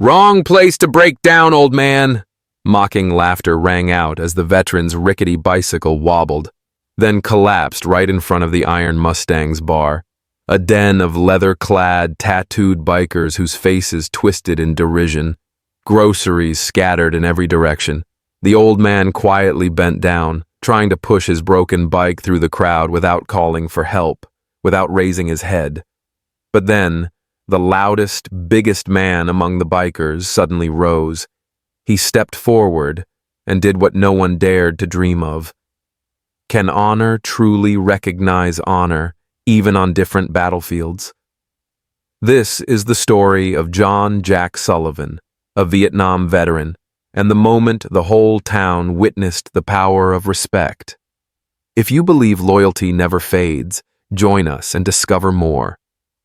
Wrong place to break down, old man! Mocking laughter rang out as the veteran's rickety bicycle wobbled, then collapsed right in front of the Iron Mustang's bar, a den of leather-clad, tattooed bikers whose faces twisted in derision, groceries scattered in every direction. The old man quietly bent down, trying to push his broken bike through the crowd without calling for help, without raising his head. But then, the loudest, biggest man among the bikers suddenly rose. He stepped forward and did what no one dared to dream of. Can honor truly recognize honor, even on different battlefields? This is the story of John Jack Sullivan, a Vietnam veteran, and the moment the whole town witnessed the power of respect. If you believe loyalty never fades, join us and discover more.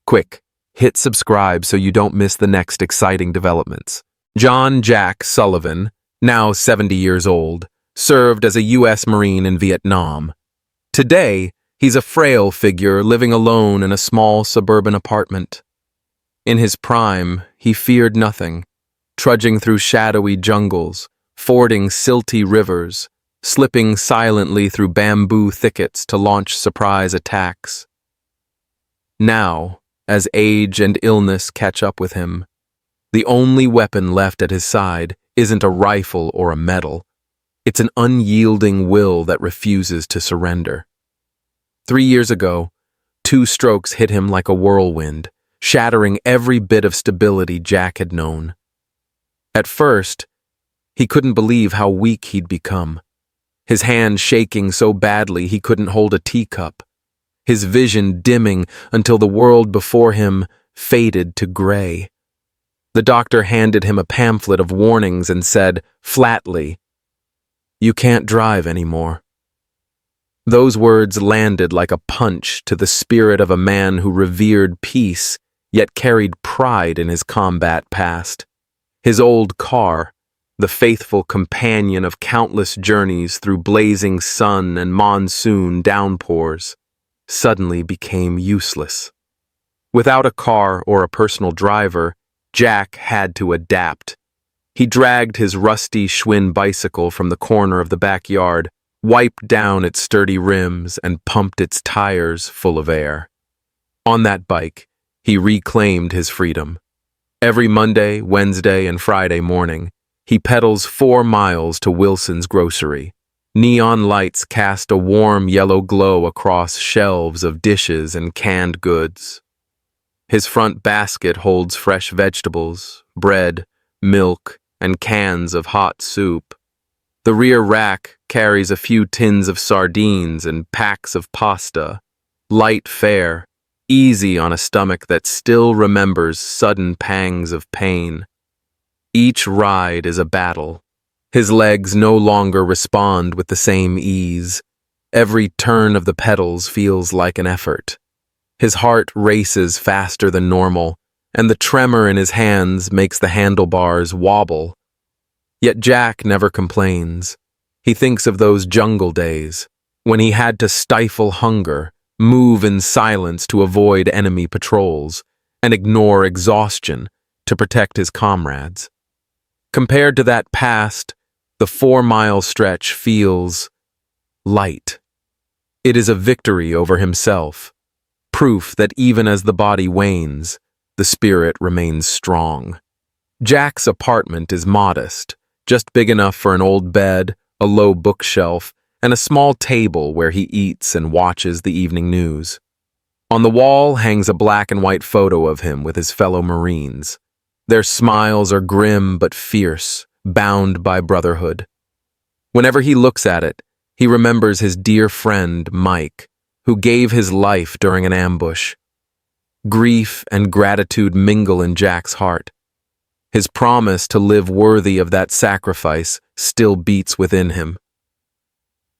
Quick, hit subscribe so you don't miss the next exciting developments. John Jack Sullivan, now 70 years old, served as a U.S. Marine in Vietnam. Today, he's a frail figure living alone in a small suburban apartment. In his prime, he feared nothing, trudging through shadowy jungles, fording silty rivers, slipping silently through bamboo thickets to launch surprise attacks. Now, as age and illness catch up with him, the only weapon left at his side isn't a rifle or a medal. It's an unyielding will that refuses to surrender. 3 years ago, 2 strokes hit him like a whirlwind, shattering every bit of stability Jack had known. At first, he couldn't believe how weak he'd become, his hand shaking so badly he couldn't hold a teacup, his vision dimming until the world before him faded to gray. The doctor handed him a pamphlet of warnings and said, flatly, "You can't drive anymore." Those words landed like a punch to the spirit of a man who revered peace, yet carried pride in his combat past. His old car, the faithful companion of countless journeys through blazing sun and monsoon downpours, suddenly became useless. Without a car or a personal driver, Jack had to adapt. He dragged his rusty Schwinn bicycle from the corner of the backyard, wiped down its sturdy rims, and pumped its tires full of air. On that bike, he reclaimed his freedom. Every Monday, Wednesday, and Friday morning, he pedals 4 miles to Wilson's grocery. Neon lights cast a warm yellow glow across shelves of dishes and canned goods. His front basket holds fresh vegetables, bread, milk, and cans of hot soup. The rear rack carries a few tins of sardines and packs of pasta. Light fare, easy on a stomach that still remembers sudden pangs of pain. Each ride is a battle. His legs no longer respond with the same ease. Every turn of the pedals feels like an effort. His heart races faster than normal, and the tremor in his hands makes the handlebars wobble. Yet Jack never complains. He thinks of those jungle days, when he had to stifle hunger, move in silence to avoid enemy patrols, and ignore exhaustion to protect his comrades. Compared to that past, the 4-mile stretch feels light. It is a victory over himself, proof that even as the body wanes, the spirit remains strong. Jack's apartment is modest, just big enough for an old bed, a low bookshelf, and a small table where he eats and watches the evening news. On the wall hangs a black and white photo of him with his fellow Marines. Their smiles are grim but fierce, bound by brotherhood. Whenever he looks at it, he remembers his dear friend, Mike, who gave his life during an ambush. Grief and gratitude mingle in Jack's heart. His promise to live worthy of that sacrifice still beats within him.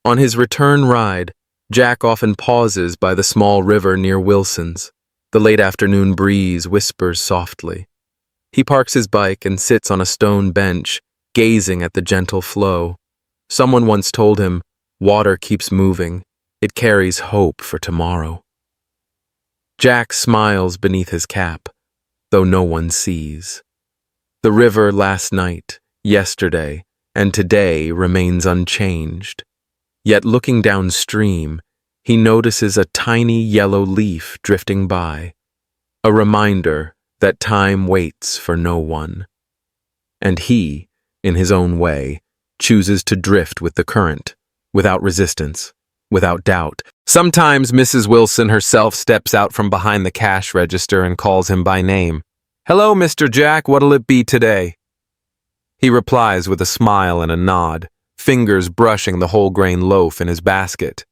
On his return ride, Jack often pauses by the small river near Wilson's. The late afternoon breeze whispers softly. He parks his bike and sits on a stone bench, gazing at the gentle flow. Someone once told him, "Water keeps moving. It carries hope for tomorrow." Jack smiles beneath his cap, though no one sees. The river last night, yesterday, and today remains unchanged. Yet looking downstream, he notices a tiny yellow leaf drifting by, a reminder that time waits for no one. And he, in his own way, chooses to drift with the current, without resistance, without doubt. Sometimes Mrs. Wilson herself steps out from behind the cash register and calls him by name. "Hello, Mr. Jack, what'll it be today?" He replies with a smile and a nod, fingers brushing the whole grain loaf in his basket.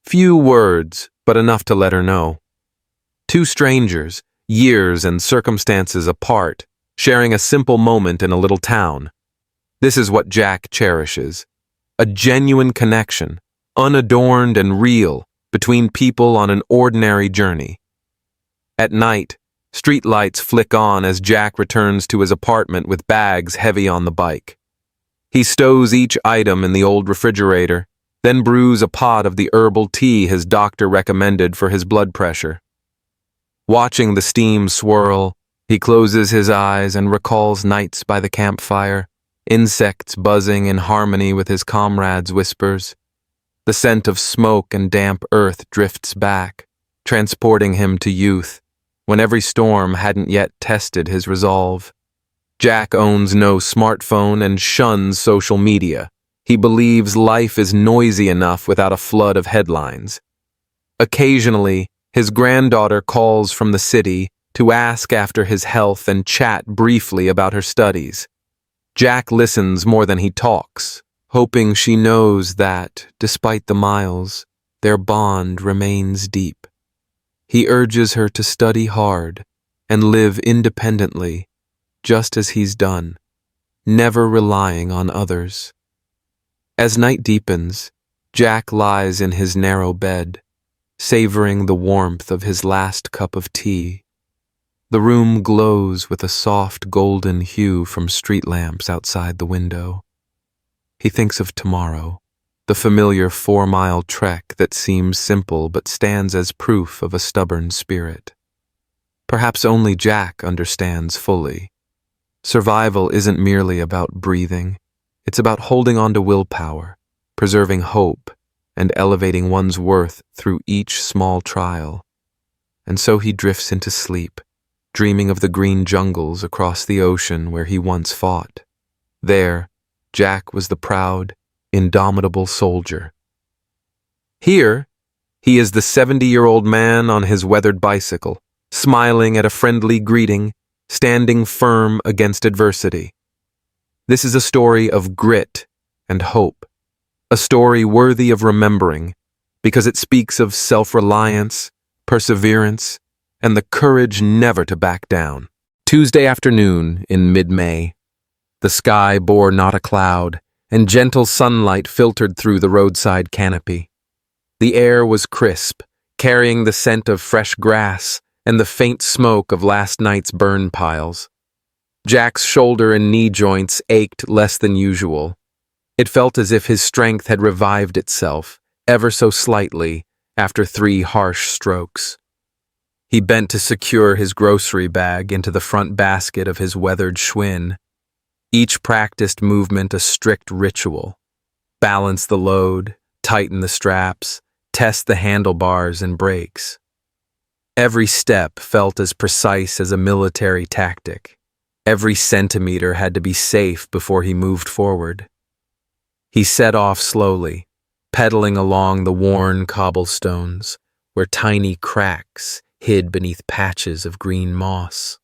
Few words, but enough to let her know. Two strangers, years and circumstances apart, sharing a simple moment in a little town. This is what Jack cherishes. A genuine connection, unadorned and real, between people on an ordinary journey. At night, street lights flick on as Jack returns to his apartment with bags heavy on the bike. He stows each item in the old refrigerator, then brews a pot of the herbal tea his doctor recommended for his blood pressure. Watching the steam swirl, he closes his eyes and recalls nights by the campfire, insects buzzing in harmony with his comrades' whispers. The scent of smoke and damp earth drifts back, transporting him to youth, when every storm hadn't yet tested his resolve. Jack owns no smartphone and shuns social media. He believes life is noisy enough without a flood of headlines. Occasionally, his granddaughter calls from the city to ask after his health and chat briefly about her studies. Jack listens more than he talks, hoping she knows that, despite the miles, their bond remains deep. He urges her to study hard and live independently, just as he's done, never relying on others. As night deepens, Jack lies in his narrow bed, savoring the warmth of his last cup of tea. The room glows with a soft golden hue from street lamps outside the window. He thinks of tomorrow, the familiar 4-mile trek that seems simple but stands as proof of a stubborn spirit. Perhaps only Jack understands fully. Survival isn't merely about breathing. It's about holding on to willpower, preserving hope, and elevating one's worth through each small trial. And so he drifts into sleep, dreaming of the green jungles across the ocean where he once fought. There, Jack was the proud, indomitable soldier. Here, he is the 70-year-old man on his weathered bicycle, smiling at a friendly greeting, standing firm against adversity. This is a story of grit and hope, a story worthy of remembering because it speaks of self-reliance, perseverance, and the courage never to back down. Tuesday afternoon in mid-May. The sky bore not a cloud, and gentle sunlight filtered through the roadside canopy. The air was crisp, carrying the scent of fresh grass and the faint smoke of last night's burn piles. Jack's shoulder and knee joints ached less than usual. It felt as if his strength had revived itself, ever so slightly, after 3 harsh strokes. He bent to secure his grocery bag into the front basket of his weathered Schwinn. Each practiced movement a strict ritual. Balance the load, tighten the straps, test the handlebars and brakes. Every step felt as precise as a military tactic. Every centimeter had to be safe before he moved forward. He set off slowly, pedaling along the worn cobblestones, where tiny cracks hid beneath patches of green moss.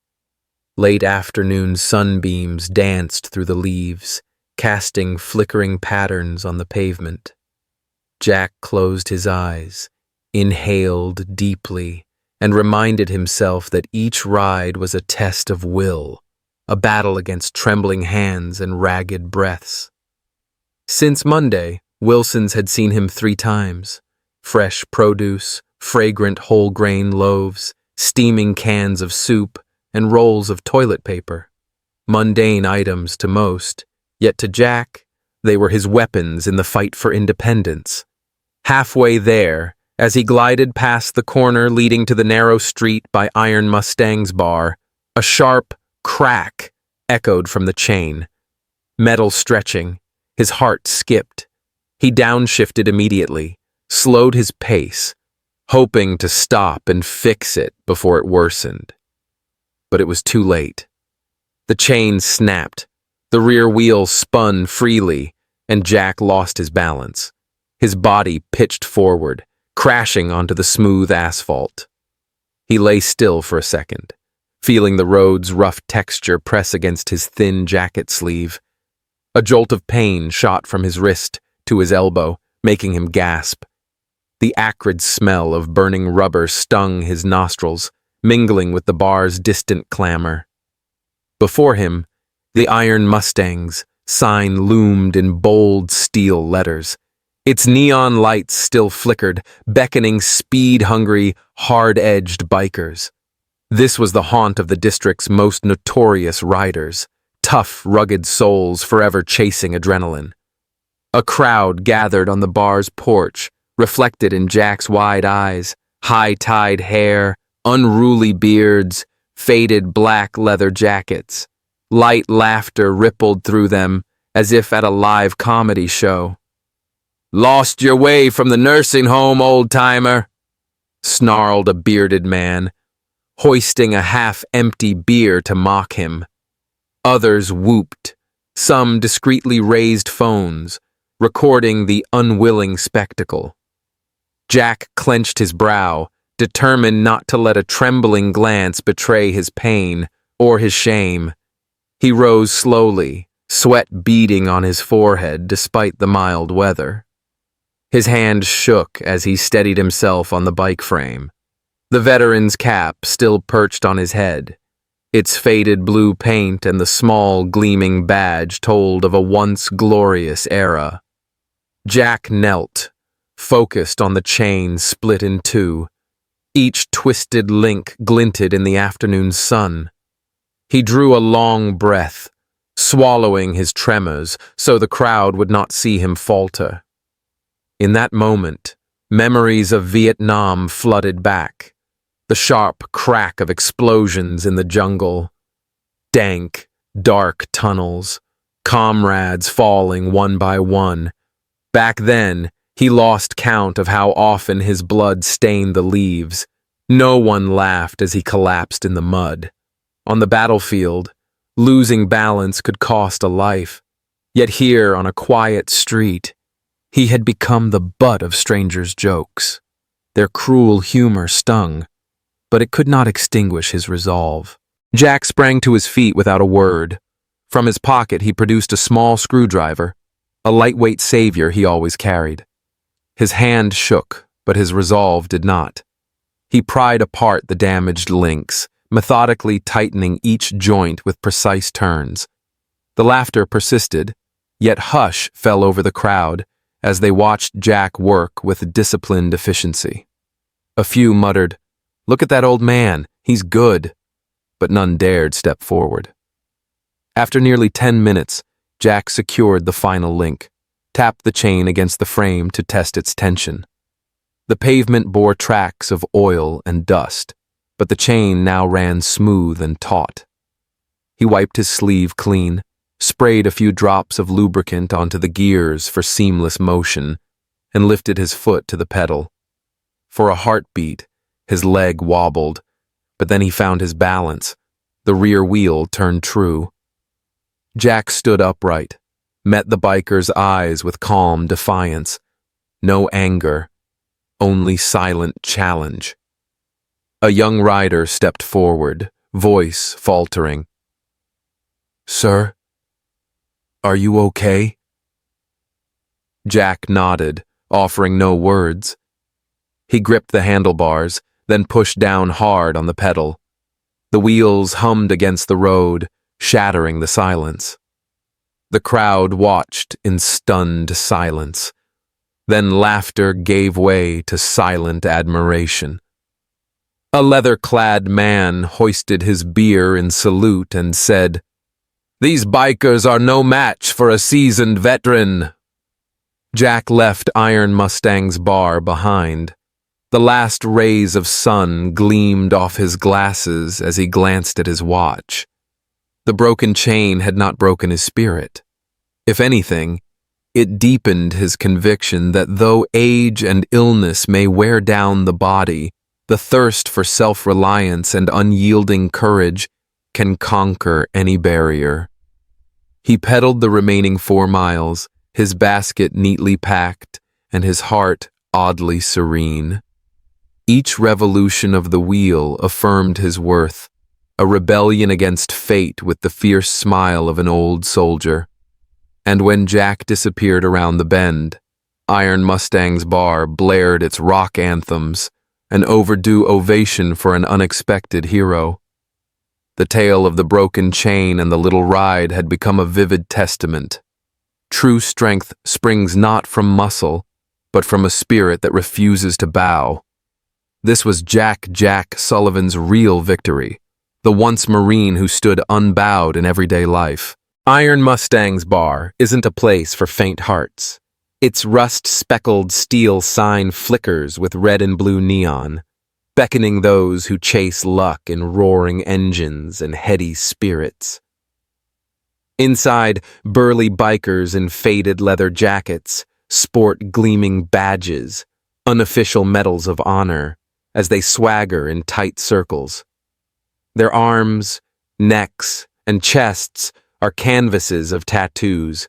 Late afternoon sunbeams danced through the leaves, casting flickering patterns on the pavement. Jack closed his eyes, inhaled deeply, and reminded himself that each ride was a test of will, a battle against trembling hands and ragged breaths. Since Monday, Wilson's had seen him 3 times. Fresh produce, fragrant whole-grain loaves, steaming cans of soup, and rolls of toilet paper. Mundane items to most, yet to Jack, they were his weapons in the fight for independence. Halfway there, as he glided past the corner leading to the narrow street by Iron Mustang's bar, a sharp crack echoed from the chain. Metal stretching, his heart skipped. He downshifted immediately, slowed his pace, hoping to stop and fix it before it worsened. But it was too late. The chain snapped, the rear wheel spun freely, and Jack lost his balance. His body pitched forward, crashing onto the smooth asphalt. He lay still for a second, feeling the road's rough texture press against his thin jacket sleeve. A jolt of pain shot from his wrist to his elbow, making him gasp. The acrid smell of burning rubber stung his nostrils, mingling with the bar's distant clamor. Before him, the Iron Mustang's sign loomed in bold steel letters. Its neon lights still flickered, beckoning speed-hungry, hard-edged bikers. This was the haunt of the district's most notorious riders, tough, rugged souls forever chasing adrenaline. A crowd gathered on the bar's porch, reflected in Jack's wide eyes, high-tied hair, unruly beards, faded black leather jackets. Light laughter rippled through them, as if at a live comedy show. "Lost your way from the nursing home, old-timer," snarled a bearded man, hoisting a half-empty beer to mock him. Others whooped, some discreetly raised phones, recording the unwilling spectacle. Jack clenched his brow, determined not to let a trembling glance betray his pain or his shame. He rose slowly, sweat beading on his forehead despite the mild weather. His hand shook as he steadied himself on the bike frame. The veteran's cap still perched on his head. Its faded blue paint and the small, gleaming badge told of a once glorious era. Jack knelt, focused on the chain split in two. Each twisted link glinted in the afternoon sun. He drew a long breath, swallowing his tremors so the crowd would not see him falter. In that moment, memories of Vietnam flooded back. The sharp crack of explosions in the jungle, dank, dark tunnels, comrades falling one by one. Back then, he lost count of how often his blood stained the leaves. No one laughed as he collapsed in the mud. On the battlefield, losing balance could cost a life. Yet here, on a quiet street, he had become the butt of strangers' jokes. Their cruel humor stung, but it could not extinguish his resolve. Jack sprang to his feet without a word. From his pocket he produced a small screwdriver, a lightweight savior he always carried. His hand shook, but his resolve did not. He pried apart the damaged links, methodically tightening each joint with precise turns. The laughter persisted, yet hush fell over the crowd as they watched Jack work with disciplined efficiency. A few muttered, "Look at that old man, he's good," but none dared step forward. After nearly 10 minutes, Jack secured the final link, tapped the chain against the frame to test its tension. The pavement bore tracks of oil and dust, but the chain now ran smooth and taut. He wiped his sleeve clean, sprayed a few drops of lubricant onto the gears for seamless motion, and lifted his foot to the pedal. For a heartbeat, his leg wobbled, but then he found his balance. The rear wheel turned true. Jack stood upright, met the biker's eyes with calm defiance. No anger, only silent challenge. A young rider stepped forward, voice faltering. "Sir, are you okay?" Jack nodded, offering no words. He gripped the handlebars, then pushed down hard on the pedal. The wheels hummed against the road, shattering the silence. The crowd watched in stunned silence. Then laughter gave way to silent admiration. A leather-clad man hoisted his beer in salute and said, "These bikers are no match for a seasoned veteran." Jack left Iron Mustang's bar behind. The last rays of sun gleamed off his glasses as he glanced at his watch. The broken chain had not broken his spirit. If anything, it deepened his conviction that though age and illness may wear down the body, the thirst for self-reliance and unyielding courage can conquer any barrier. He pedaled the remaining 4 miles, his basket neatly packed, and his heart oddly serene. Each revolution of the wheel affirmed his worth, a rebellion against fate with the fierce smile of an old soldier. And when Jack disappeared around the bend, Iron Mustang's bar blared its rock anthems, an overdue ovation for an unexpected hero. The tale of the broken chain and the little ride had become a vivid testament. True strength springs not from muscle, but from a spirit that refuses to bow. This was Jack Sullivan's real victory, the once Marine who stood unbowed in everyday life. Iron Mustang's bar isn't a place for faint hearts. Its rust-speckled steel sign flickers with red and blue neon, beckoning those who chase luck in roaring engines and heady spirits. Inside, burly bikers in faded leather jackets sport gleaming badges, unofficial medals of honor, as they swagger in tight circles. Their arms, necks, and chests are canvases of tattoos,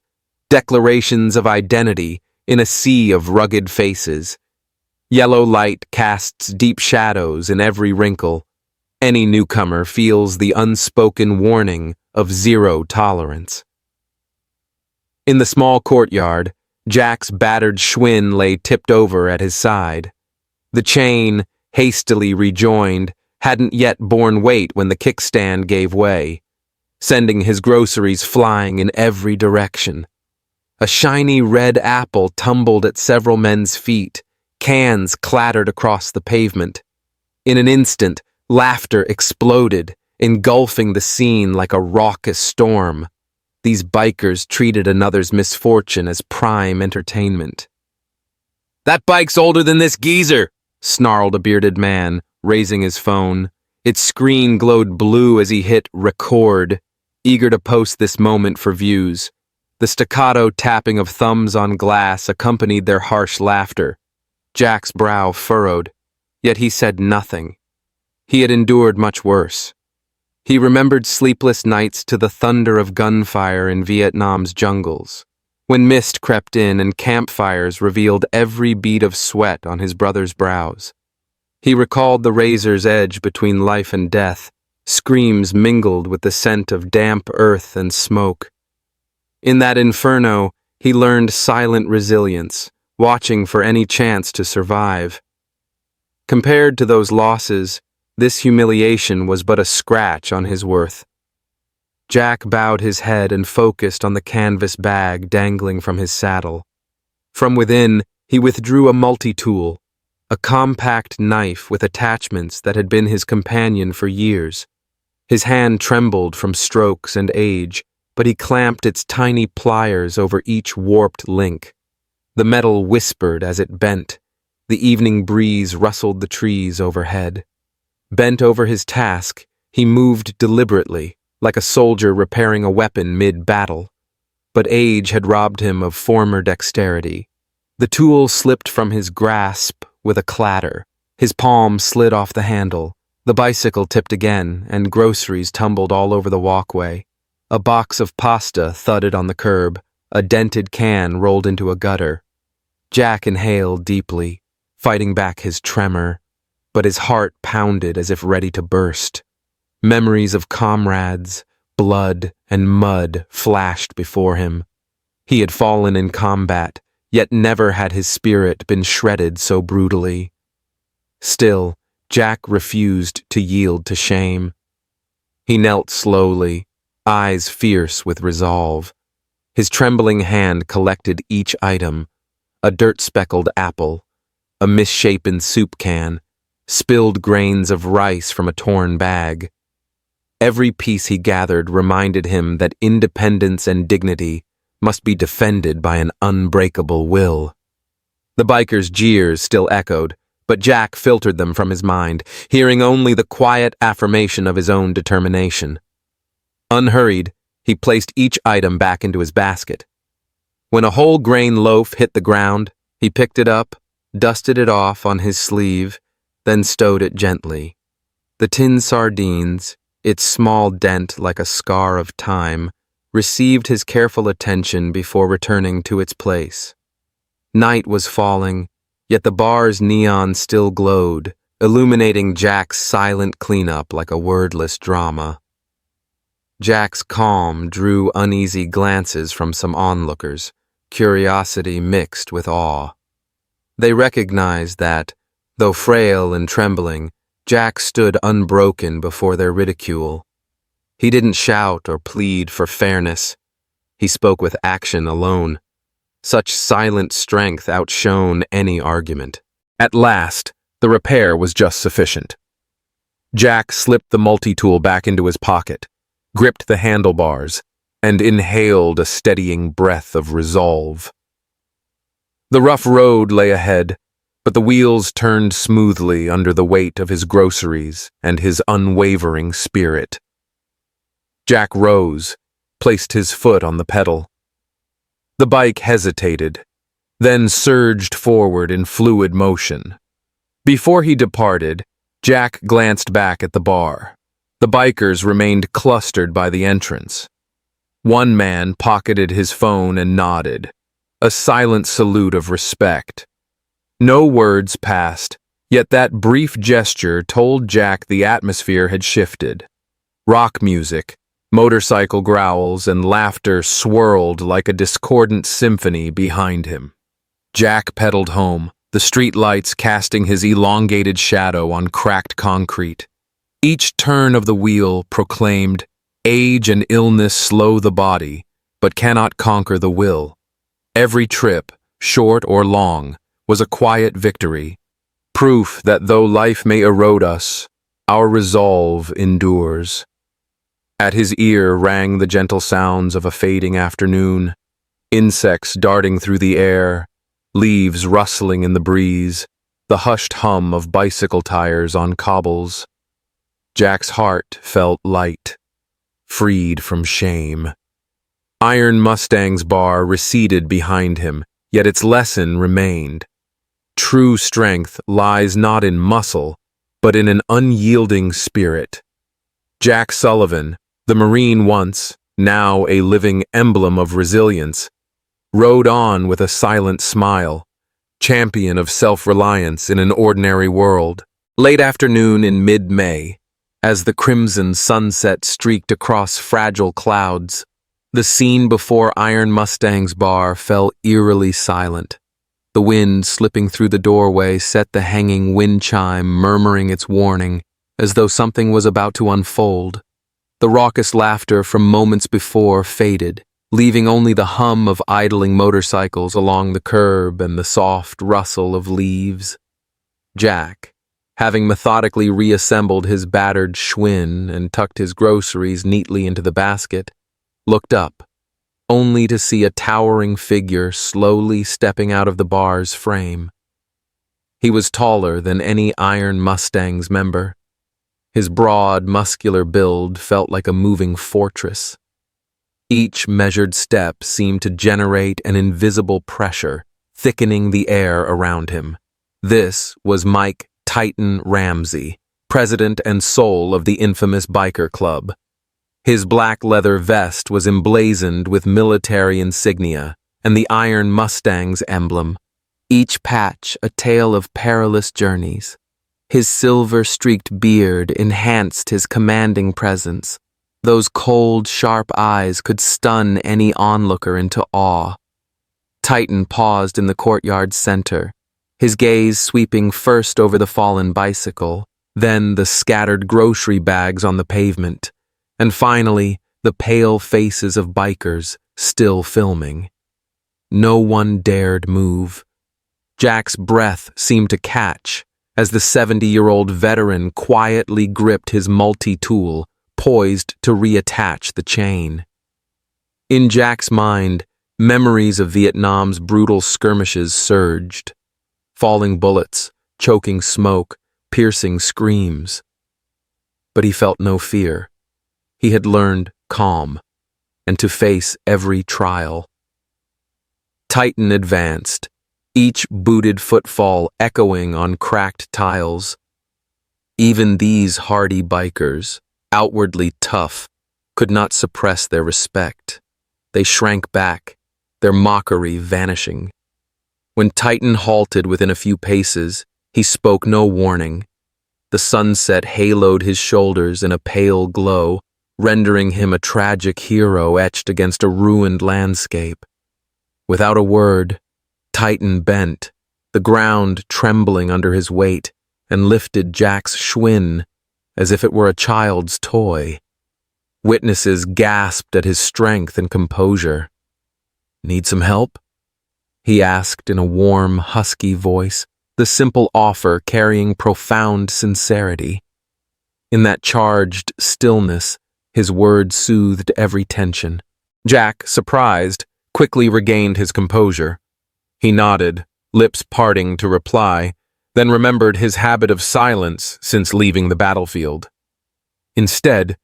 declarations of identity in a sea of rugged faces. Yellow light casts deep shadows in every wrinkle. Any newcomer feels the unspoken warning of zero tolerance. In the small courtyard, Jack's battered Schwinn lay tipped over at his side. The chain, hastily rejoined, hadn't yet borne weight when the kickstand gave way, sending his groceries flying in every direction. A shiny red apple tumbled at several men's feet. Cans clattered across the pavement. In an instant, laughter exploded, engulfing the scene like a raucous storm. These bikers treated another's misfortune as prime entertainment. "That bike's older than this geezer," snarled a bearded man, raising his phone. Its screen glowed blue as he hit record, eager to post this moment for views. The staccato tapping of thumbs on glass accompanied their harsh laughter. Jack's brow furrowed, yet he said nothing. He had endured much worse. He remembered sleepless nights to the thunder of gunfire in Vietnam's jungles, when mist crept in and campfires revealed every bead of sweat on his brother's brows. He recalled the razor's edge between life and death, screams mingled with the scent of damp earth and smoke. In that inferno, he learned silent resilience, watching for any chance to survive. Compared to those losses, this humiliation was but a scratch on his worth. Jack bowed his head and focused on the canvas bag dangling from his saddle. From within, he withdrew a multi-tool, a compact knife with attachments that had been his companion for years. His hand trembled from strokes and age, but he clamped its tiny pliers over each warped link. The metal whispered as it bent. The evening breeze rustled the trees overhead. Bent over his task, he moved deliberately, like a soldier repairing a weapon mid-battle. But age had robbed him of former dexterity. The tool slipped from his grasp with a clatter. His palm slid off the handle. The bicycle tipped again, and groceries tumbled all over the walkway. A box of pasta thudded on the curb. A dented can rolled into a gutter. Jack inhaled deeply, fighting back his tremor, but his heart pounded as if ready to burst. Memories of comrades, blood, and mud flashed before him. He had fallen in combat, yet never had his spirit been shredded so brutally. Still, Jack refused to yield to shame. He knelt slowly, eyes fierce with resolve. His trembling hand collected each item: a dirt-speckled apple, a misshapen soup can, spilled grains of rice from a torn bag. Every piece he gathered reminded him that independence and dignity must be defended by an unbreakable will. The biker's jeers still echoed, but Jack filtered them from his mind, hearing only the quiet affirmation of his own determination. Unhurried, he placed each item back into his basket. When a whole grain loaf hit the ground, he picked it up, dusted it off on his sleeve, then stowed it gently. The tin sardines, its small dent like a scar of time, received his careful attention before returning to its place. Night was falling, yet the bar's neon still glowed, illuminating Jack's silent cleanup like a wordless drama. Jack's calm drew uneasy glances from some onlookers, curiosity mixed with awe. They recognized that, though frail and trembling, Jack stood unbroken before their ridicule. He didn't shout or plead for fairness. He spoke with action alone. Such silent strength outshone any argument. At last, the repair was just sufficient. Jack slipped the multi-tool back into his pocket, gripped the handlebars, and inhaled a steadying breath of resolve. The rough road lay ahead, but the wheels turned smoothly under the weight of his groceries and his unwavering spirit. Jack rose, placed his foot on the pedal. The bike hesitated, then surged forward in fluid motion. Before he departed, Jack glanced back at the bar. The bikers remained clustered by the entrance. One man pocketed his phone and nodded, a silent salute of respect. No words passed, yet that brief gesture told Jack the atmosphere had shifted. Rock music, motorcycle growls, and laughter swirled like a discordant symphony behind him. Jack pedaled home, the street lights casting his elongated shadow on cracked concrete. Each turn of the wheel proclaimed, "Age and illness slow the body, but cannot conquer the will." Every trip, short or long, was a quiet victory, proof that though life may erode us, our resolve endures. At his ear rang the gentle sounds of a fading afternoon, insects darting through the air, leaves rustling in the breeze, the hushed hum of bicycle tires on cobbles. Jack's heart felt light, freed from shame. Iron Mustang's bar receded behind him, yet its lesson remained. True strength lies not in muscle, but in an unyielding spirit. Jack Sullivan, the Marine once, now a living emblem of resilience, rode on with a silent smile, champion of self-reliance in an ordinary world. Late afternoon in mid-May, as the crimson sunset streaked across fragile clouds, the scene before Iron Mustang's bar fell eerily silent. The wind slipping through the doorway set the hanging wind chime murmuring its warning, as though something was about to unfold. The raucous laughter from moments before faded, leaving only the hum of idling motorcycles along the curb and the soft rustle of leaves. Jack, having methodically reassembled his battered Schwinn and tucked his groceries neatly into the basket, looked up, only to see a towering figure slowly stepping out of the bar's frame. He was taller than any Iron Mustang's member. His broad, muscular build felt like a moving fortress. Each measured step seemed to generate an invisible pressure, thickening the air around him. This was Mike Titan Ramsey, president and soul of the infamous biker club. His black leather vest was emblazoned with military insignia and the Iron Mustang's emblem, each patch a tale of perilous journeys. His silver-streaked beard enhanced his commanding presence. Those cold, sharp eyes could stun any onlooker into awe. Titan paused in the courtyard's center, his gaze sweeping first over the fallen bicycle, then the scattered grocery bags on the pavement, and finally the pale faces of bikers still filming. No one dared move. Jack's breath seemed to catch as the 70-year-old veteran quietly gripped his multi-tool, poised to reattach the chain. In Jack's mind, memories of Vietnam's brutal skirmishes surged. Falling bullets, choking smoke, piercing screams. But he felt no fear. He had learned calm, and to face every trial. Titan advanced, each booted footfall echoing on cracked tiles. Even these hardy bikers, outwardly tough, could not suppress their respect. They shrank back, their mockery vanishing. When Titan halted within a few paces, he spoke no warning. The sunset haloed his shoulders in a pale glow, rendering him a tragic hero etched against a ruined landscape. Without a word, Titan bent, the ground trembling under his weight, and lifted Jack's Schwinn as if it were a child's toy. Witnesses gasped at his strength and composure. "Need some help?" he asked in a warm, husky voice, the simple offer carrying profound sincerity. In that charged stillness, his words soothed every tension. Jack, surprised, quickly regained his composure. He nodded, lips parting to reply, then remembered his habit of silence since leaving the battlefield. Instead,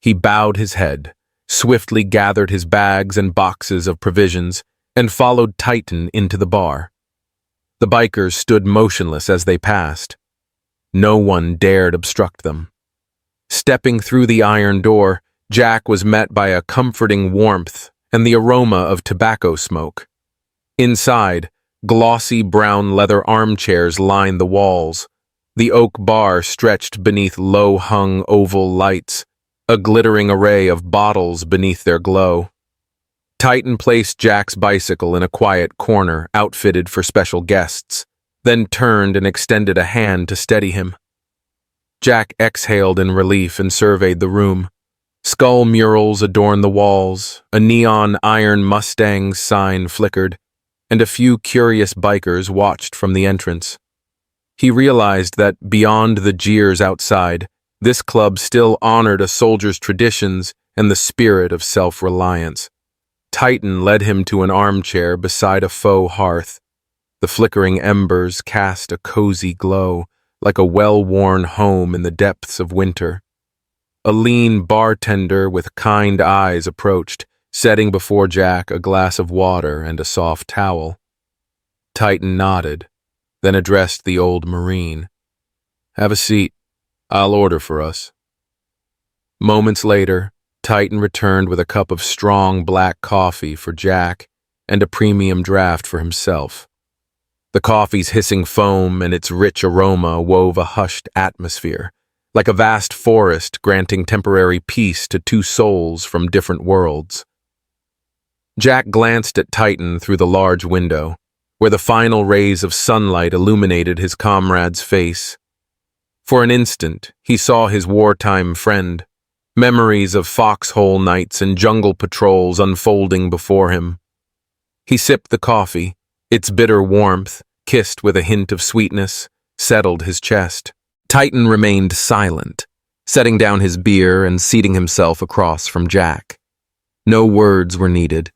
he bowed his head, swiftly gathered his bags and boxes of provisions, and followed Titan into the bar. The bikers stood motionless as they passed. No one dared obstruct them. Stepping through the iron door, Jack was met by a comforting warmth and the aroma of tobacco smoke. Inside, glossy brown leather armchairs lined the walls. The oak bar stretched beneath low-hung oval lights, a glittering array of bottles beneath their glow. Titan placed Jack's bicycle in a quiet corner outfitted for special guests, then turned and extended a hand to steady him. Jack exhaled in relief and surveyed the room. Skull murals adorned the walls, a neon iron Mustang's sign flickered, and a few curious bikers watched from the entrance. He realized that beyond the jeers outside, this club still honored a soldier's traditions and the spirit of self-reliance. Titan led him to an armchair beside a faux hearth. The flickering embers cast a cozy glow, like a well-worn home in the depths of winter. A lean bartender with kind eyes approached, setting before Jack a glass of water and a soft towel. Titan nodded, then addressed the old Marine. "Have a seat. I'll order for us." Moments later, Titan returned with a cup of strong black coffee for Jack and a premium draft for himself. The coffee's hissing foam and its rich aroma wove a hushed atmosphere, like a vast forest granting temporary peace to two souls from different worlds. Jack glanced at Titan through the large window, where the final rays of sunlight illuminated his comrade's face. For an instant, he saw his wartime friend, memories of foxhole nights and jungle patrols unfolding before him. He sipped the coffee, its bitter warmth, kissed with a hint of sweetness, settled his chest. Titan remained silent, setting down his beer and seating himself across from Jack. No words were needed.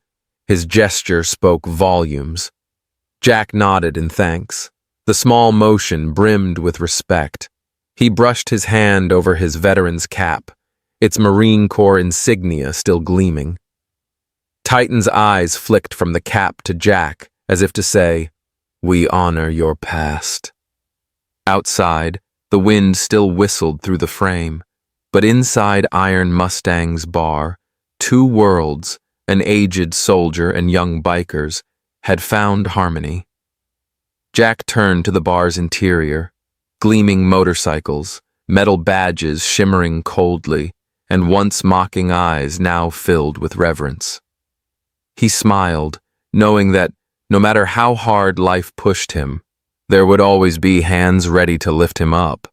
His gesture spoke volumes. Jack nodded in thanks. The small motion brimmed with respect. He brushed his hand over his veteran's cap, its Marine Corps insignia still gleaming. Titan's eyes flicked from the cap to Jack, as if to say, "We honor your past." Outside, the wind still whistled through the frame, but inside Iron Mustang's bar, two worlds, an aged soldier and young bikers, had found harmony. Jack turned to the bar's interior, gleaming motorcycles, metal badges shimmering coldly, and once mocking eyes now filled with reverence. He smiled, knowing that, no matter how hard life pushed him, there would always be hands ready to lift him up.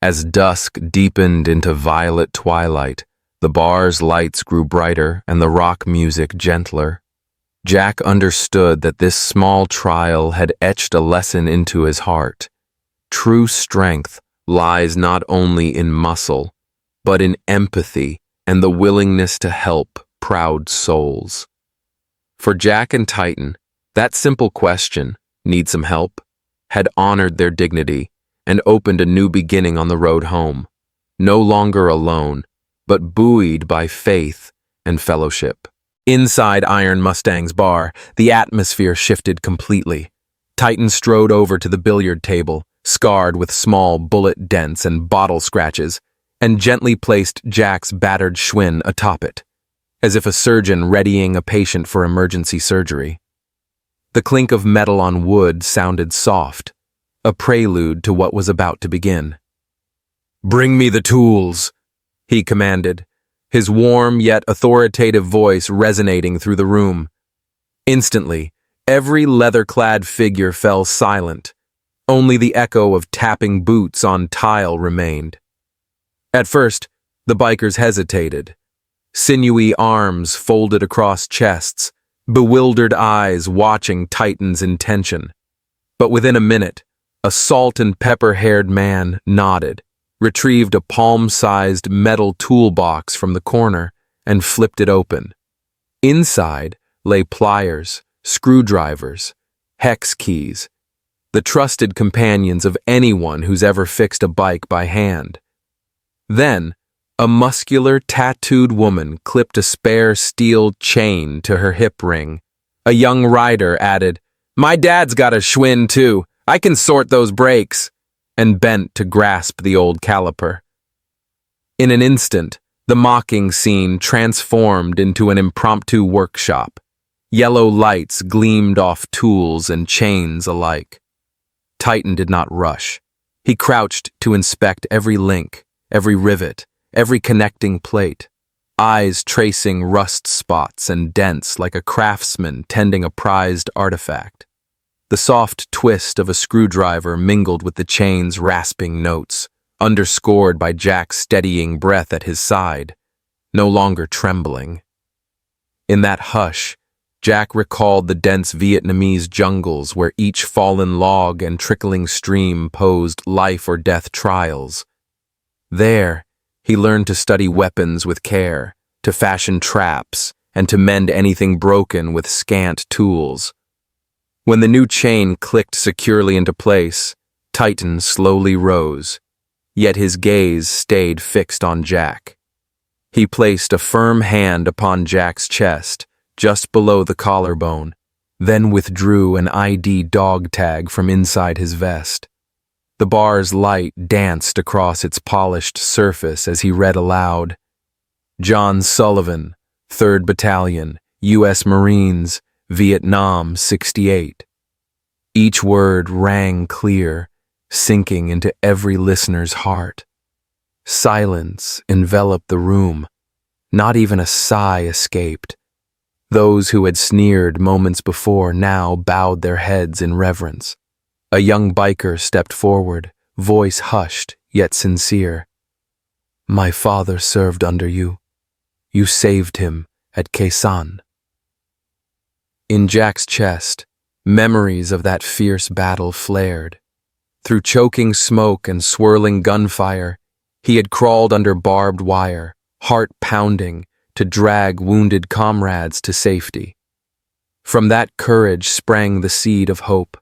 As dusk deepened into violet twilight, the bar's lights grew brighter and the rock music gentler. Jack understood that this small trial had etched a lesson into his heart. True strength lies not only in muscle, but in empathy and the willingness to help proud souls. For Jack and Titan, that simple question, "Need some help?" had honored their dignity and opened a new beginning on the road home. No longer alone, but buoyed by faith and fellowship. Inside Iron Mustang's bar, the atmosphere shifted completely. Titan strode over to the billiard table, scarred with small bullet dents and bottle scratches, and gently placed Jack's battered Schwinn atop it, as if a surgeon readying a patient for emergency surgery. The clink of metal on wood sounded soft, a prelude to what was about to begin. "Bring me the tools," he commanded, his warm yet authoritative voice resonating through the room. Instantly, every leather-clad figure fell silent. Only the echo of tapping boots on tile remained. At first, the bikers hesitated. Sinewy arms folded across chests, bewildered eyes watching Titan's intention. But within a minute, a salt and pepper-haired man nodded, retrieved a palm-sized metal toolbox from the corner, and flipped it open. Inside lay pliers, screwdrivers, hex keys, the trusted companions of anyone who's ever fixed a bike by hand. Then, a muscular, tattooed woman clipped a spare steel chain to her hip ring. A young rider added, "My dad's got a Schwinn too. I can sort those brakes," and bent to grasp the old caliper. In an instant, the mocking scene transformed into an impromptu workshop. Yellow lights gleamed off tools and chains alike. Titan did not rush. He crouched to inspect every link, every rivet, every connecting plate, eyes tracing rust spots and dents like a craftsman tending a prized artifact. The soft twist of a screwdriver mingled with the chain's rasping notes, underscored by Jack's steadying breath at his side, no longer trembling. In that hush, Jack recalled the dense Vietnamese jungles where each fallen log and trickling stream posed life-or-death trials. There, he learned to study weapons with care, to fashion traps, and to mend anything broken with scant tools. When the new chain clicked securely into place, Titan slowly rose, yet his gaze stayed fixed on Jack. He placed a firm hand upon Jack's chest, just below the collarbone, then withdrew an ID dog tag from inside his vest. The bar's light danced across its polished surface as he read aloud, "John Sullivan, 3rd Battalion, U.S. Marines, Vietnam, 68. Each word rang clear, sinking into every listener's heart. Silence enveloped the room. Not even a sigh escaped. Those who had sneered moments before now bowed their heads in reverence. A young biker stepped forward, voice hushed yet sincere. "My father served under you. You saved him at Khe Sanh." In Jack's chest, memories of that fierce battle flared. Through choking smoke and swirling gunfire, he had crawled under barbed wire, heart pounding, to drag wounded comrades to safety. From that courage sprang the seed of hope.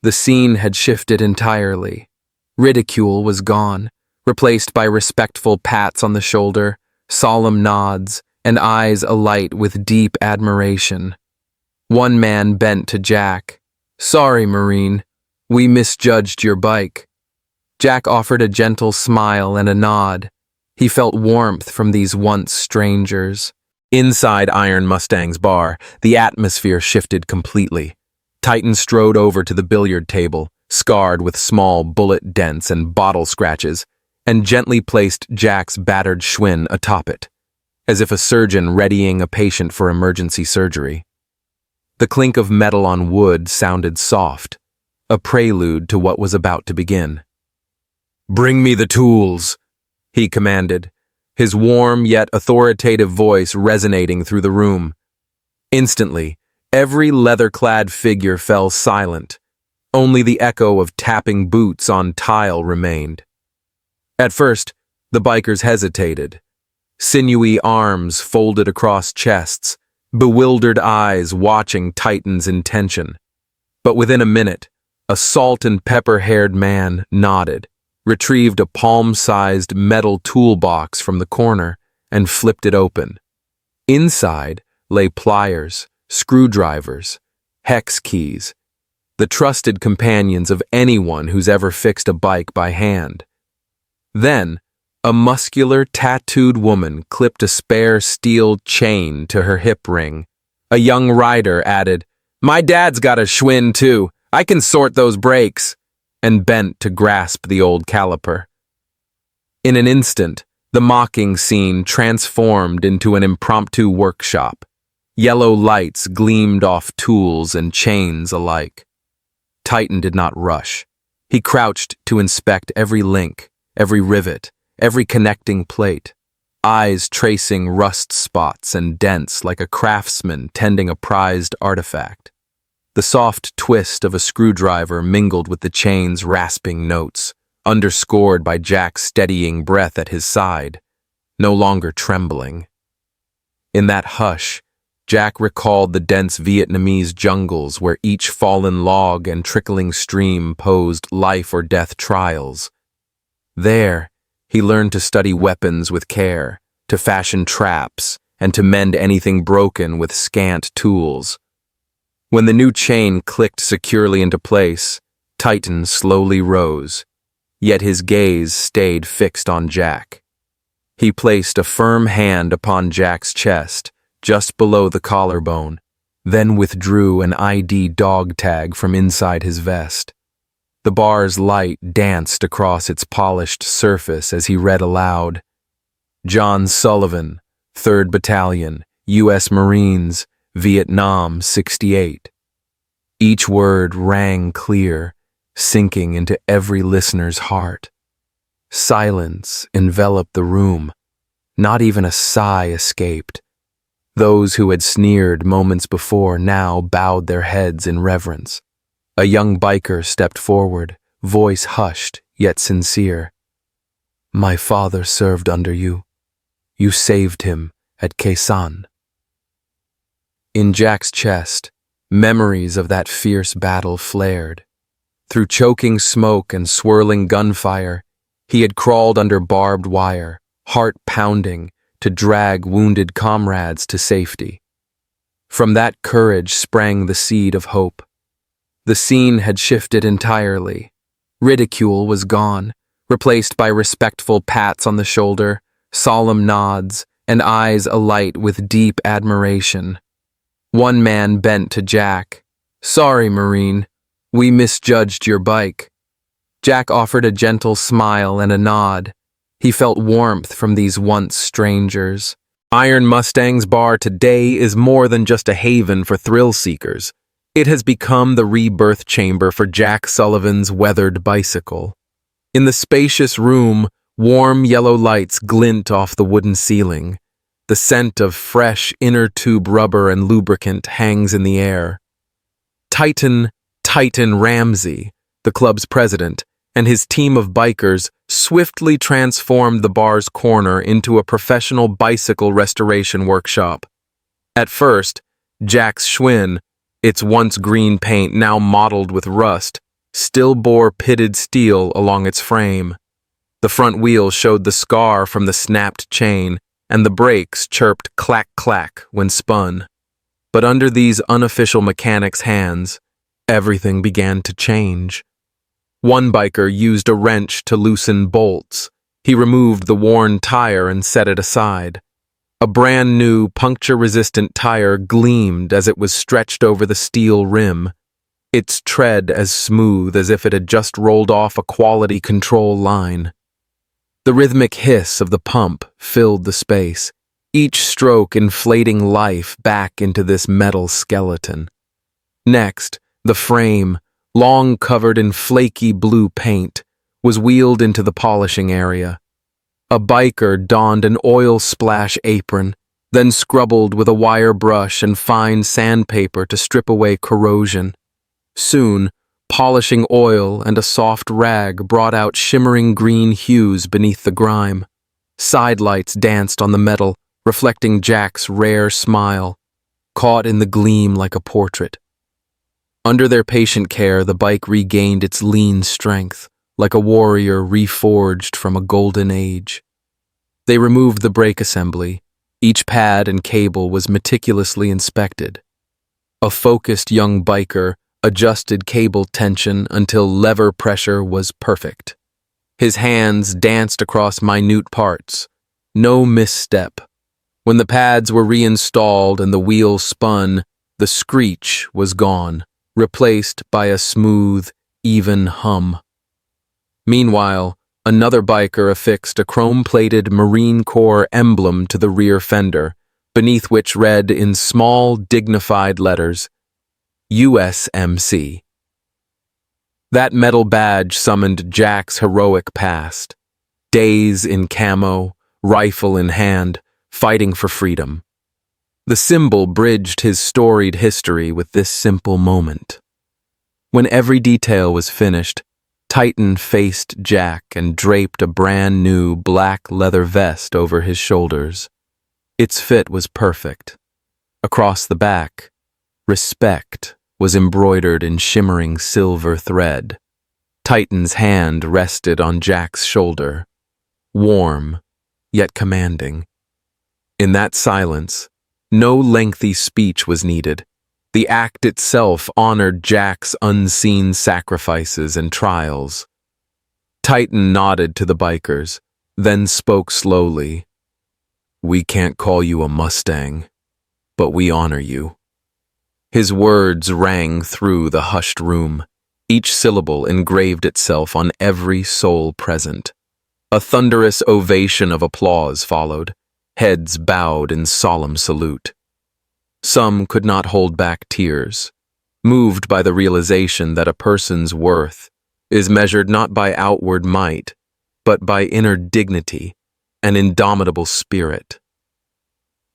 The scene had shifted entirely. Ridicule was gone, replaced by respectful pats on the shoulder, solemn nods, and eyes alight with deep admiration. One man bent to Jack. "Sorry, Marine. We misjudged your bike." Jack offered a gentle smile and a nod. He felt warmth from these once strangers. Inside Iron Mustang's bar, the atmosphere shifted completely. Titan strode over to the billiard table, scarred with small bullet dents and bottle scratches, and gently placed Jack's battered Schwinn atop it, as if a surgeon readying a patient for emergency surgery. The clink of metal on wood sounded soft, a prelude to what was about to begin. "Bring me the tools," he commanded, his warm yet authoritative voice resonating through the room. Instantly, every leather-clad figure fell silent. Only the echo of tapping boots on tile remained. At first, the bikers hesitated. Sinewy arms folded across chests, bewildered eyes watching Titan's intention. But within a minute, a salt and pepper-haired man nodded, retrieved a palm-sized metal toolbox from the corner, and flipped it open. Inside lay pliers, screwdrivers, hex keys, the trusted companions of anyone who's ever fixed a bike by hand. Then, a muscular, tattooed woman clipped a spare steel chain to her hip ring. A young rider added, "My dad's got a Schwinn too. I can sort those brakes," and bent to grasp the old caliper. In an instant, the mocking scene transformed into an impromptu workshop. Yellow lights gleamed off tools and chains alike. Titan did not rush. He crouched to inspect every link, every rivet, every connecting plate, eyes tracing rust spots and dents like a craftsman tending a prized artifact. The soft twist of a screwdriver mingled with the chain's rasping notes, underscored by Jack's steadying breath at his side, no longer trembling. In that hush, Jack recalled the dense Vietnamese jungles where each fallen log and trickling stream posed life or death trials. There, he learned to study weapons with care, to fashion traps, and to mend anything broken with scant tools. When the new chain clicked securely into place, Titan slowly rose, yet his gaze stayed fixed on Jack. He placed a firm hand upon Jack's chest, just below the collarbone, then withdrew an ID dog tag from inside his vest. The bar's light danced across its polished surface as he read aloud, "John Sullivan, 3rd Battalion, U.S. Marines, Vietnam, 68. Each word rang clear, sinking into every listener's heart. Silence enveloped the room. Not even a sigh escaped. Those who had sneered moments before now bowed their heads in reverence. A young biker stepped forward, voice hushed yet sincere. "My father served under you. You saved him at Khe Sanh." In Jack's chest, memories of that fierce battle flared. Through choking smoke and swirling gunfire, he had crawled under barbed wire, heart pounding, to drag wounded comrades to safety. From that courage sprang the seed of hope. The scene had shifted entirely. Ridicule was gone, replaced by respectful pats on the shoulder, solemn nods, and eyes alight with deep admiration. One man bent to Jack. "Sorry, Marine. We misjudged your bike." Jack offered a gentle smile and a nod. He felt warmth from these once strangers. Iron Mustang's bar today is more than just a haven for thrill seekers. It has become the rebirth chamber for Jack Sullivan's weathered bicycle. In the spacious room, warm yellow lights glint off the wooden ceiling. The scent of fresh inner tube rubber and lubricant hangs in the air. Titan Ramsey, the club's president, and his team of bikers swiftly transformed the bar's corner into a professional bicycle restoration workshop. At first, Jack's Schwinn, its once green paint now mottled with rust, still bore pitted steel along its frame. The front wheel showed the scar from the snapped chain, and the brakes chirped clack-clack when spun. But under these unofficial mechanics' hands, everything began to change. One biker used a wrench to loosen bolts. He removed the worn tire and set it aside. A brand new, puncture-resistant tire gleamed as it was stretched over the steel rim, its tread as smooth as if it had just rolled off a quality control line. The rhythmic hiss of the pump filled the space, each stroke inflating life back into this metal skeleton. Next, the frame, long covered in flaky blue paint, was wheeled into the polishing area. A biker donned an oil splash apron, then scrubbled with a wire brush and fine sandpaper to strip away corrosion. Soon, polishing oil and a soft rag brought out shimmering green hues beneath the grime. Sidelights danced on the metal, reflecting Jack's rare smile, caught in the gleam like a portrait. Under their patient care, the bike regained its lean strength, like a warrior reforged from a golden age. They removed the brake assembly. Each pad and cable was meticulously inspected. A focused young biker adjusted cable tension until lever pressure was perfect. His hands danced across minute parts. No misstep. When the pads were reinstalled and the wheel spun, the screech was gone, replaced by a smooth, even hum. Meanwhile, another biker affixed a chrome-plated Marine Corps emblem to the rear fender, beneath which read in small, dignified letters, USMC. That metal badge summoned Jack's heroic past. Days in camo, rifle in hand, fighting for freedom. The symbol bridged his storied history with this simple moment. When every detail was finished, Titan faced Jack and draped a brand new black leather vest over his shoulders. Its fit was perfect. Across the back, "Respect" was embroidered in shimmering silver thread. Titan's hand rested on Jack's shoulder, warm, yet commanding. In that silence, no lengthy speech was needed. The act itself honored Jack's unseen sacrifices and trials. Titan nodded to the bikers, then spoke slowly. "We can't call you a Mustang, but we honor you." His words rang through the hushed room. Each syllable engraved itself on every soul present. A thunderous ovation of applause followed. Heads bowed in solemn salute. Some could not hold back tears, moved by the realization that a person's worth is measured not by outward might, but by inner dignity and indomitable spirit.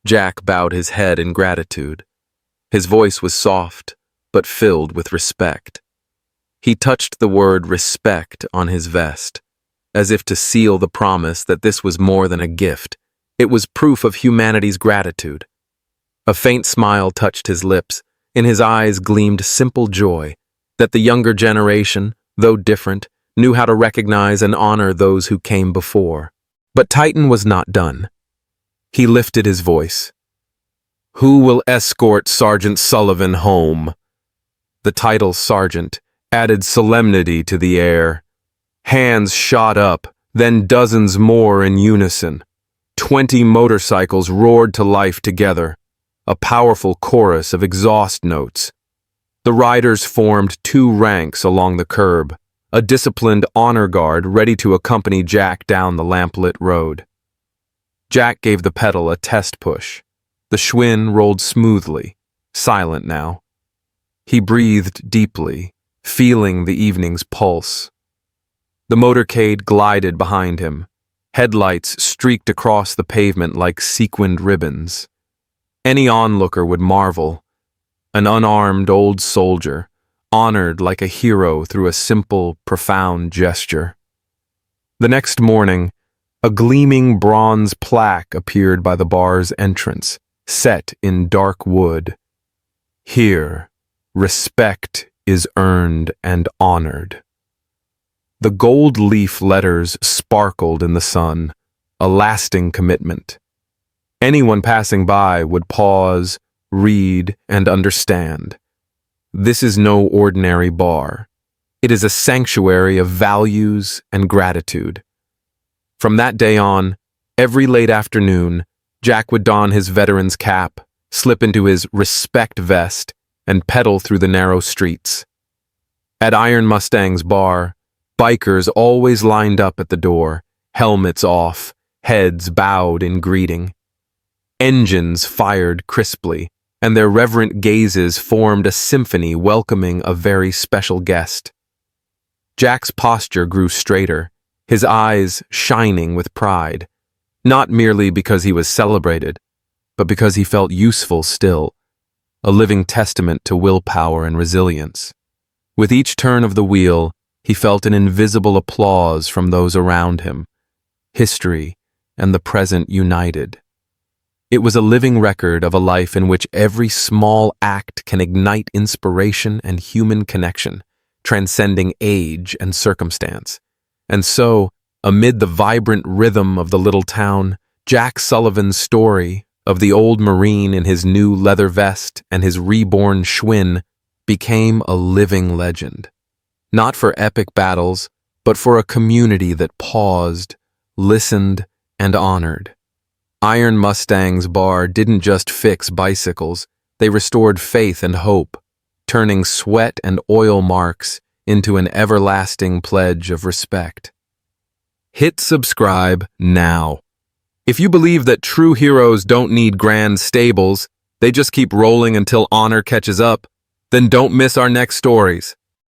Jack bowed his head in gratitude. His voice was soft, but filled with respect. He touched the word respect on his vest, as if to seal the promise that this was more than a gift. It was proof of humanity's gratitude. A faint smile touched his lips. In his eyes gleamed simple joy that the younger generation, though different, knew how to recognize and honor those who came before. But Titan was not done. He lifted his voice. "Who will escort Sergeant Sullivan home?" The title sergeant added solemnity to the air. Hands shot up, then dozens more in unison. 20 motorcycles roared to life together, a powerful chorus of exhaust notes. The riders formed 2 ranks along the curb, a disciplined honor guard ready to accompany Jack down the lamplit road. Jack gave the pedal a test push. The Schwinn rolled smoothly, silent now. He breathed deeply, feeling the evening's pulse. The motorcade glided behind him. Headlights streaked across the pavement like sequined ribbons. Any onlooker would marvel. An unarmed old soldier, honored like a hero through a simple, profound gesture. The next morning, a gleaming bronze plaque appeared by the bar's entrance, set in dark wood. Here, respect is earned and honored. The gold leaf letters sparkled in the sun, a lasting commitment. Anyone passing by would pause, read, and understand. This is no ordinary bar. It is a sanctuary of values and gratitude. From that day on, every late afternoon, Jack would don his veteran's cap, slip into his respect vest, and pedal through the narrow streets. At Iron Mustang's bar, bikers always lined up at the door, helmets off, heads bowed in greeting. Engines fired crisply, and their reverent gazes formed a symphony welcoming a very special guest. Jack's posture grew straighter, his eyes shining with pride, not merely because he was celebrated, but because he felt useful still, a living testament to willpower and resilience. With each turn of the wheel, he felt an invisible applause from those around him, history and the present united. It was a living record of a life in which every small act can ignite inspiration and human connection, transcending age and circumstance. And so, amid the vibrant rhythm of the little town, Jack Sullivan's story of the old Marine in his new leather vest and his reborn Schwinn became a living legend. Not for epic battles, but for a community that paused, listened, and honored. Iron Mustang's bar didn't just fix bicycles, they restored faith and hope, turning sweat and oil marks into an everlasting pledge of respect. Hit subscribe now. If you believe that true heroes don't need grand stables, they just keep rolling until honor catches up, then don't miss our next stories.